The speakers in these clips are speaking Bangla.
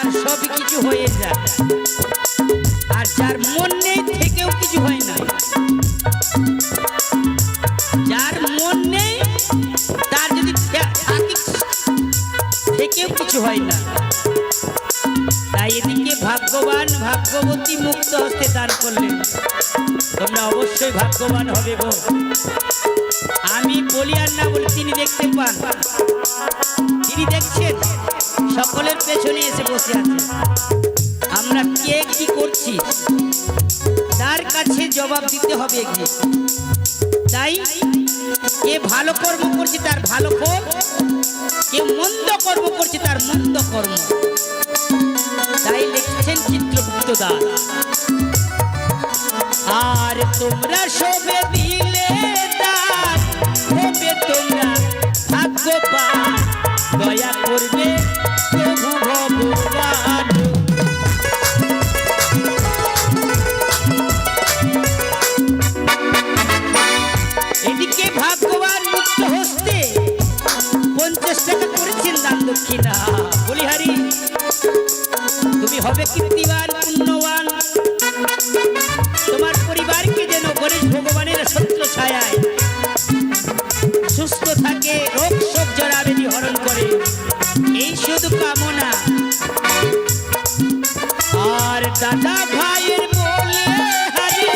তার সবই কিছু হয়ে যায়, আর যার মন নেই থেকেও কিছু হয় না। যার মন নেই তার যদি থেকেও কিছু হয় না। তাই এদিকে ভাগ্যবান ভাগ্যবতী মুক্ত হস্তে দান করলেন। তোমরা অবশ্যই ভাগ্যবান হবে গো। আমি বলি আর না বলি, তিনি দেখতে পান, তিনি দেখছেন, সকলের পেছনে এসে বসে আছে। আমরা কে কি করছি তার কাছে জবাব দিতে হবে। তাই কে ভালো কর্ম করছে তার ভালো ফল, কে মন্দ কর্ম করছে তার মন্দ কর্ম। তাই লিখছেন চিত্রগুপ্ত দাস, আর তোমরা সবে দিলে দান হবে তোমরা ভাগ্যবান, দয়া করবে প্রভু ভগবান। এদিকে ভাগ্যবান মুক্ত হস্তে 50 টাকা করেছেন দান দক্ষিণা। বলিহারি তুমি হবে কীর্তিবান পুণ্যবান, তোমার পরিবারকে যেন গণেশ ভগবানের ছত্র ছায়ায় সুস্থ থাকে, রোগ শোক জরাবেদি হরণ করে, এই শুধু কামনা। আর দাদা ভাইয়ের বলে হারে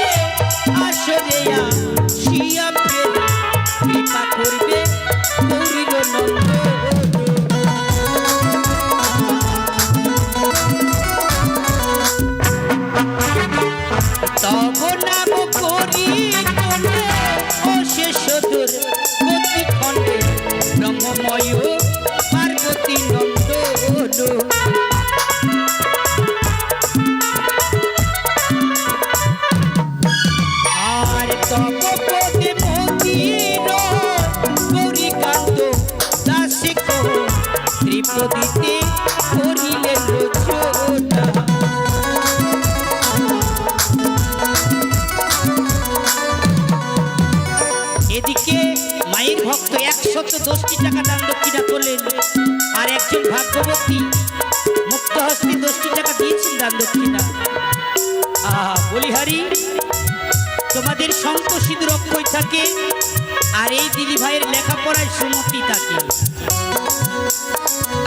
আসরে শিয়া কৃপা করবে গৌরীর নন্দ। তব নাম করি তোলে ও শেষ দূর গতি খণ্ডে ব্রহ্মময় পার্বতী নন্দ। আর তব পদে মন্দির গৌরীকান্ত দাসিক ত্রিপদীতে করিলেন রচনা। এদিকে মায়ের ভক্ত 110 টাকা দান দক্ষিণা করলেন, আর একজন ভাগ্যবতী মুক্ত হস্তে 10 টাকা দিয়েছেন দান দক্ষিণা। বলিহারি তোমাদের শঙ্খ সিঁদুর অক্ষয় থাকে, আর এই দিদি ভাইয়ের লেখাপড়ায় সুমতি থাকে,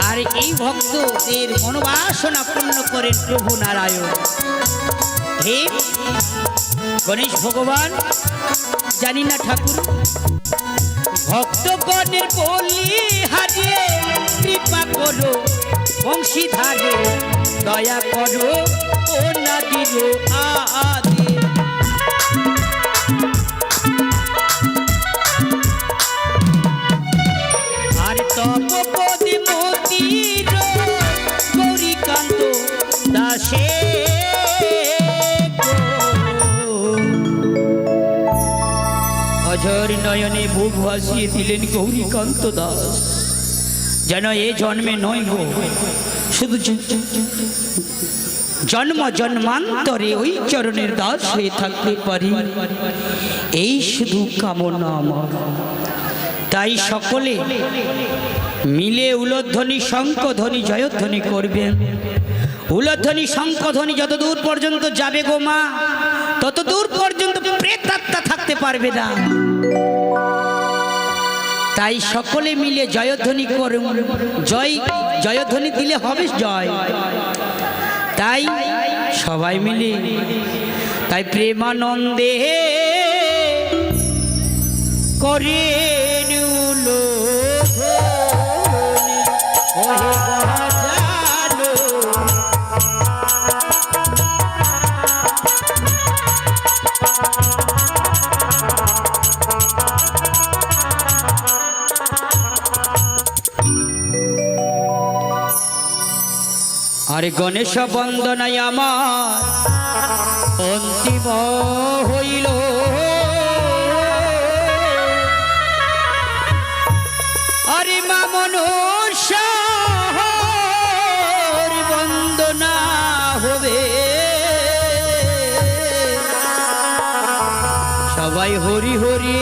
আর এই ভক্তদের মনোবাসনা পূর্ণ করেন প্রভু নারায়ণ। হে গণেশ ভগবান, জানি না ঠাকুর, ভক্তগণের বলি হারিয়ে কৃপা করো বংশীধারে, দয়া করো ও নাদির আদে। আর তব পদে মতির গৌরীকান্ত দাসে অঝর নয়নে বুক ভাসিয়ে দিলেন গৌরীকান্ত দাস। যেন এ জন্মে নয় গো, শুধু জন্ম জন্মান্তরে ওই চরণের দাস হয়ে থাকতে পারি, এই শুধু কামনা আমার। তাই সকলে মিলে উলধ্বনি শঙ্খধ্বনি জয়ধ্বনি করবেন। উলধ্বনি শঙ্খধ্বনি যত দূর পর্যন্ত যাবে গো মা, তত দূর পর্যন্ত প্রেতাত্মা থাকতে পারবে না। তাই সকলে মিলে জয়ধ্বনি করুন। জয়ধ্বনি দিলে হবে জয়। তাই সবাই মিলে, তাই প্রেমানন্দে করে আরে গণেশ বন্দনায় আমার অন্তিম হইল, আরে মা মনসার বন্দনা হবে। সবাই হরি হরি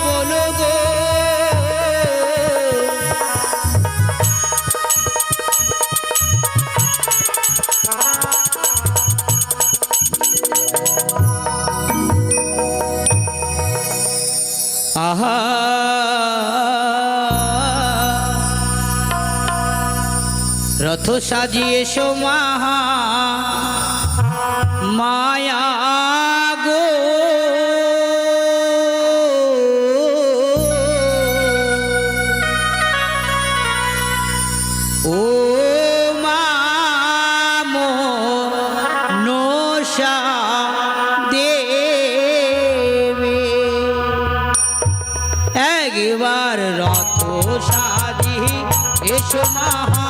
বলো গো। আহা রথ সাজিয়ে সোমাহা মায়া গো ও মামো নশা দেবে একবার রথ সাজি এসো মাহা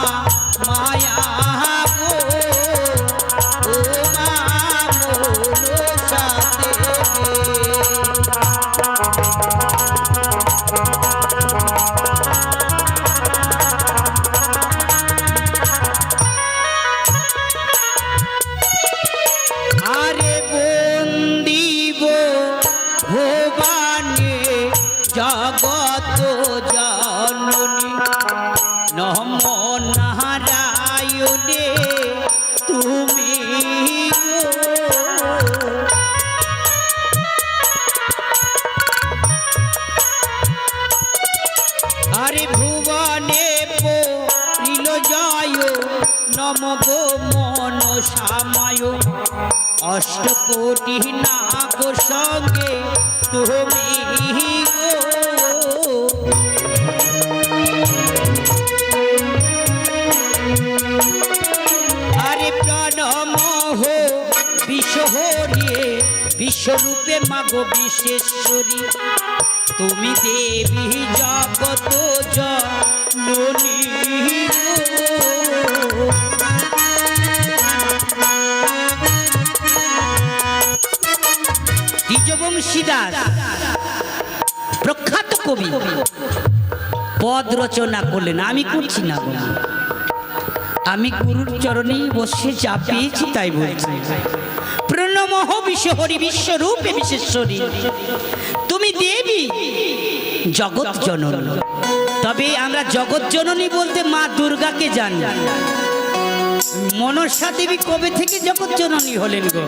মায়া গো ও মামো নশা দেবে আরে বন্দিব ভবানে জগত জননী নম নারায়ণে তুমি গো। আরে ভুবনে পরিল জয় নম গো মনসামায় অষ্টকোটি নাগ সঙ্গে তুমি গো। আরে প্রণমঃ বিশ্বহরিয়ে বিশ্বরূপে মাগো বিশেশ্বরী তুমি দেবী জগত জননী গো। দ্বিজবংশীদাস প্রখ্যাত কবি পদ রচনা করলেন, আমি করছি না, আমি গুরুর চরণে বসে যা পেয়েছি তাই বলছি। প্রণমঃ বিশ্বহরি বিশ্বরূপে বিশেশ্বরী তুমি দেবী জগৎ জননী। তবে আমরা জগৎ জননী বলতে মা দুর্গাকে জানি। মনসা দেবী কবে থেকে জগৎ জননী হলেন গো?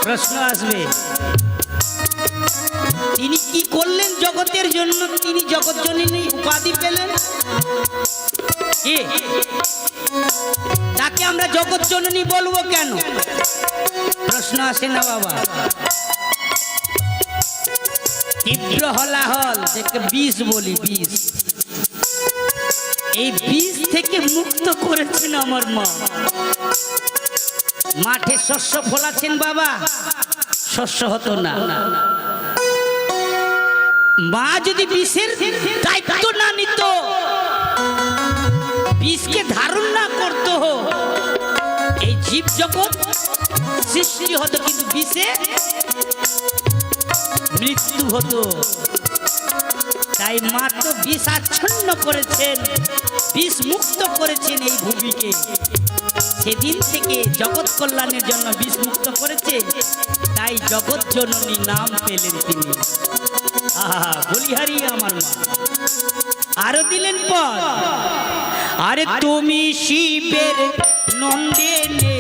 প্রশ্ন আসবে, তিনি কি করলেন জগতের জন্য তিনি জগৎ জননী উপাধি পেলেন? তাকে আমরা জগৎ জননী বলবো কেন? প্রশ্ন আসে না বাবা? তীব্র হলাহল থেকে বিষ বলি, বিষ, এই বিষ থেকে মুক্ত করেছেন আমার মা। মাঠে শস্য ফলাচ্ছেন বাবা, শস্য হতো না। মা যদি বিষের দায়িত্ব না নিত, বিষকে ধারণ না করতো, এই জীব জগৎ সৃষ্টি হতো কিন্তু বিষে মৃত্যু হতো। তাই মা তো বিষ আচ্ছন্ন করেছেন, বিষ মুক্ত করেছেন এই ভূমিকে। সেদিন থেকে জগৎ কল্যাণের জন্য বিষ মুক্ত করেছে, তাই জগৎ জননী নাম পেলেন তিনি। আহা বলিহারি আমার মা। আরো দিলেন পদ, আরে তুমি শিবের নন্দিনী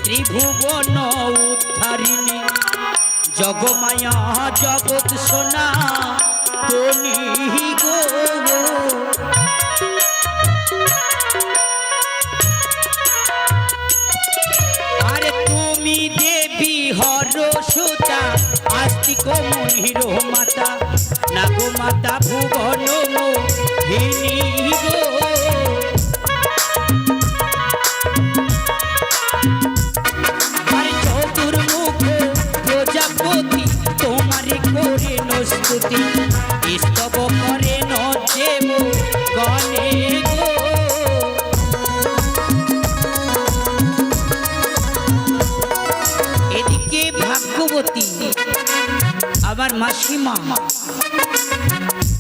ত্রিভুবন উদ্ধারিণী জগমায়া জগৎ সোনা তুমি গো। আরে তুমি দেবী হরসুতা আস্তিক মনির মাতা নাগো মাতা ভুবন মোহিনী গো। প্রজাপতি তোমারে করে নস্তুতি স্তব করে নদেব গণে গো। এদিকে ভাগ্যবতী আবার মাসিমা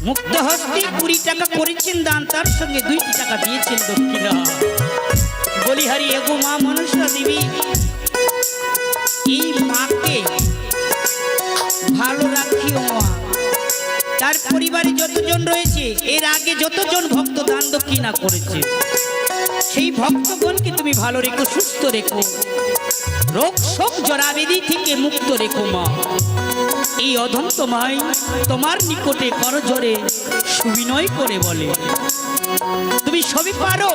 মুক্ত হস্তে 20 টাকা করেছেন দান, তার সঙ্গে 2টি টাকা দিয়েছেন দক্ষিণা। বলিহারি এগো মা মনসা দেবী, এই মাকে ভালো রাখিও মা। তার পরিবারে যতজন রয়েছে, এর আগে যতজন ভক্ত দান দক্ষিণা করেছে, সেই ভক্তগণকে তুমি ভালো রেখো, সুস্থ রেখো, রোগ শোক জরাবেদি থেকে মুক্ত রেখো মা। এই অধম তোমায় তোমার নিকটে করজোরে সুবিনয় করে বলে, তুমি সবই পারো,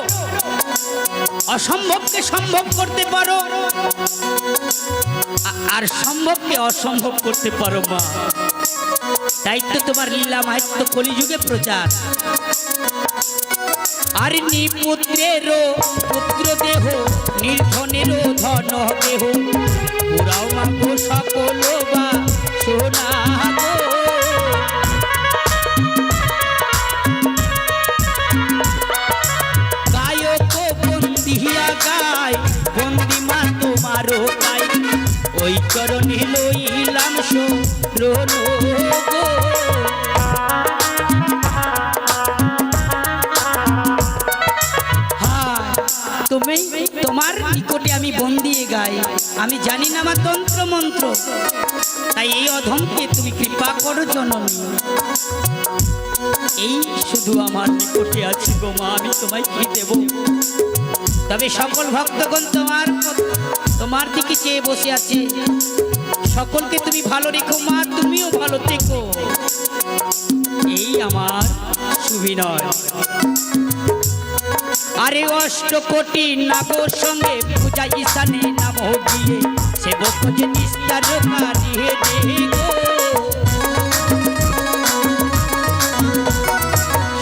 অসম্ভবকে সম্ভব করতে পারো, আর সম্ভবকে অসম্ভব করতে পারো মা। তাই তো তোমার লীলা মাহাত্ম্য কলিযুগে প্রচার। আর নিপুত্রেরও পুত্র দেহ, নির্ধনেরও ধন দেহ, পুরাও মাগো সকল বা সোনা গো। গায়ক বন্দিয়া গায়, বন্দিমা তোমারও গায়, ওই চরণে লইলাম শরণ গো। তুমি তোমার নিকটে আমি বন্দিয়ে গাই, আমি জানি না আমার তন্ত্র মন্ত্র, তাই এই অধমকে তুমি কৃপা করো জননী। এই শুধু আমার নিকটে আছি গো মা, আমি তোমায় কি দেব? তবে সকল ভক্তগণ তোমার দিকে চেয়ে বসে আছে, সকলকে তুমি ভালো রেখো মা, তুমিও ভালো থেকো, এই আমার সুবিনয়। আরে অষ্টকোটি নাগর সঙ্গে পূজা ঈশানে নাম দিয়ে, সেবক যে নিস্তার কারিয়ে দে গো।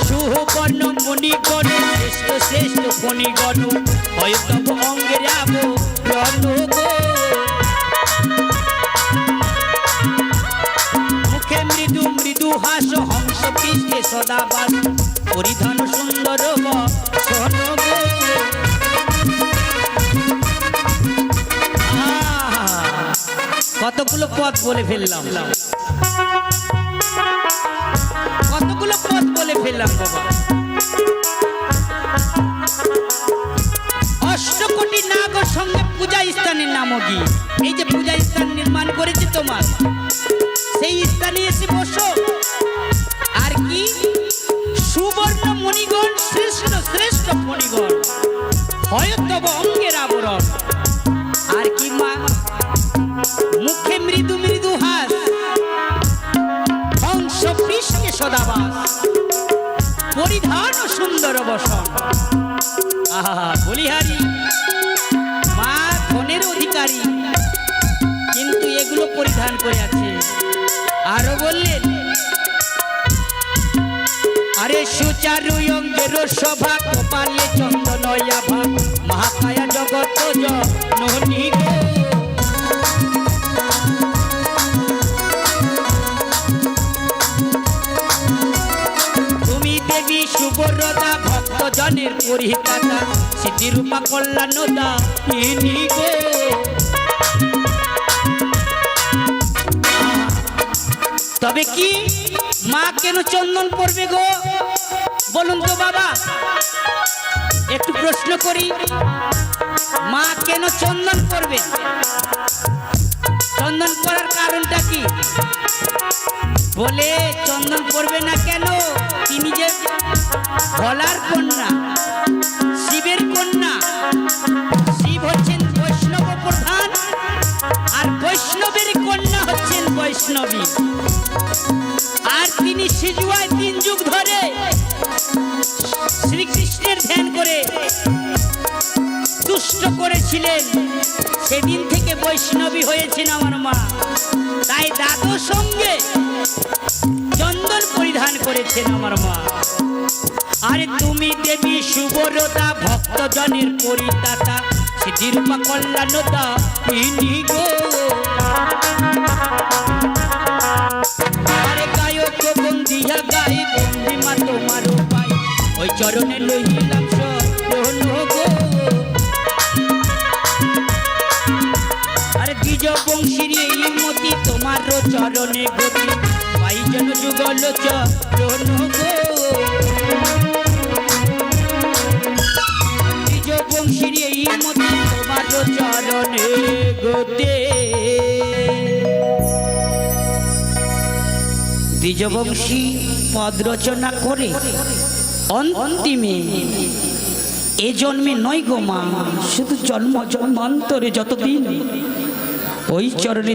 সুবর্ণ মণিগণ শ্রেষ্ঠ শ্রেষ্ঠ ফণিগণ, হয়তো অঙ্গের আবরণ গো। মুখে মৃদু মৃদু হাস, হংস পৃষ্ঠে সদাবাস, পরিধান সুন্দর বসন গো। কতগুলো পদ বলে ফেললাম, কতগুলো পদ বলে ফেললাম বাবা। অষ্টকোটি নাগর সঙ্গে পূজা স্থানের নামও কি, এই যে পূজা স্থান নির্মাণ করেছে তোমার, সেই স্থানে এসে বসো। আর কি সুবর্ণ মণিগণ শ্রেষ্ঠ শ্রেষ্ঠ ফণিগণ, হয়তো অঙ্গের আবরণ। আর কি মা মুখে মৃদু মৃদু হাস, হংস পৃষ্ঠে সদাবাস, পরিধান সুন্দর বসন। আহা বলিহারি মা ধনের অধিকারী, কিন্তু এগুলো পরিধান করে আছে। আরো বললেন আরে সুচারু অঙ্গের সভা, কপালে চন্দনয়া ভাব, মহাকায়া জগৎ জননী গো। তুমি দেবী সুবরদা, ভক্ত জনের পরিহিতা, সিদ্ধিরূপা কল্যাণদা ইনি গো। তবে কি মা কেন চন্দন পরবে গো বলুন তো বাবা, একটু প্রশ্ন করি, মা কেন চন্দন পরবে? চন্দন পরার কারণটা কি? বলে চন্দন পরবে না কেন? তিনি যে ভোলার কন্যা, শিবের কন্যা, শিব হচ্ছেন বৈষ্ণব প্রধান, আর বৈষ্ণবের কন্যা হচ্ছেন বৈষ্ণবী। আর তিনি সিজুয়ায় 3 যুগ ধরে শ্রীকৃষ্ণের ধ্যান করে তুষ্ট করেছিলেন, সেদিন থেকে বৈষ্ণবী হয়েছেন আমার মা। তাই দাদুর সঙ্গে চন্দন পরিধান করেছেন আমার মা। আরে তুমি দেবী সুবরদা, ভক্ত জনের পরিদাতা, সিদ্ধিরূপা কল্যাণদা ইনি গো। আরে গায়ক বন্দিয়া গাই, বন্দিমা তোমারও পাই, ওই চরণে লইলাম শরণ গো। আরে দ্বিজ বংশীর এই মতি, তোমারও চরণে গতি, পাই যেন যুগল চরণ গো। দ্বিজ বংশীর এই মতি, তোমারও চরণে গতি। দ্বিজবংশী পদ রচনা করে অন্তিমে এ জন্মে নয় গো মা, শুধু জন্ম জন্মান্তরে যতদিন ওই চরণে